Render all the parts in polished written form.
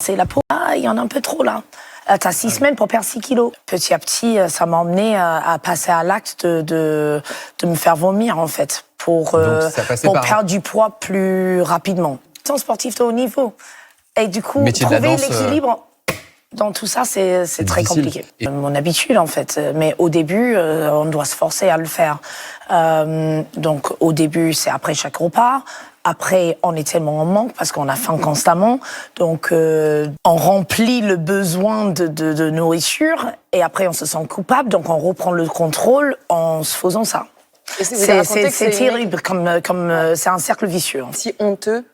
C'est la peau, il y en a un peu trop là. T'as 6 semaines pour perdre 6 kilos. Petit à petit, ça m'a emmené à passer à l'acte de me faire vomir, en fait, pour perdre du poids plus rapidement. C'est un sportif de haut niveau. Et du coup, trouver l'équilibre dans tout ça, c'est très compliqué. Mon habitude, en fait. Mais au début, on doit se forcer à le faire. Donc, au début, c'est après chaque repas. Après, on est tellement en manque parce qu'on a faim constamment. Donc, on remplit le besoin de nourriture et après, on se sent coupable. Donc, on reprend le contrôle en se faisant ça. C'est terrible, c'est un cercle vicieux. Si honteux.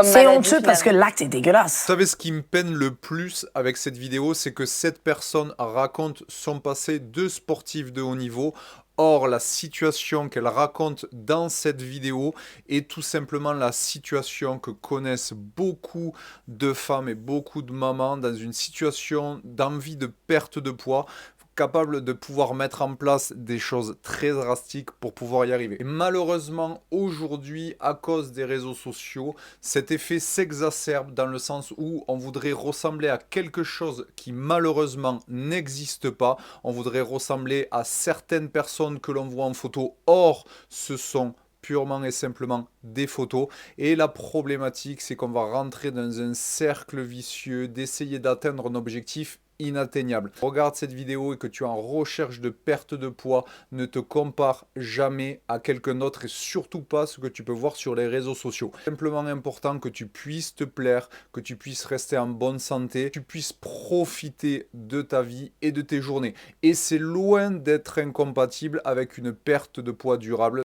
C'est honteux parce que l'acte est dégueulasse. Vous savez ce qui me peine le plus avec cette vidéo, c'est que cette personne raconte son passé de sportif de haut niveau. Or, la situation qu'elle raconte dans cette vidéo est tout simplement la situation que connaissent beaucoup de femmes et beaucoup de mamans dans une situation d'envie de perte de poids, capable de pouvoir mettre en place des choses très drastiques pour pouvoir y arriver. Et malheureusement, aujourd'hui, à cause des réseaux sociaux, cet effet s'exacerbe dans le sens où on voudrait ressembler à quelque chose qui malheureusement n'existe pas. On voudrait ressembler à certaines personnes que l'on voit en photo. Or, ce sont purement et simplement des photos. Et la problématique, c'est qu'on va rentrer dans un cercle vicieux d'essayer d'atteindre un objectif inatteignable. Regarde cette vidéo et que tu es en recherche de perte de poids, ne te compare jamais à quelqu'un d'autre et surtout pas ce que tu peux voir sur les réseaux sociaux. Simplement important que tu puisses te plaire, que tu puisses rester en bonne santé, que tu puisses profiter de ta vie et de tes journées. Et c'est loin d'être incompatible avec une perte de poids durable.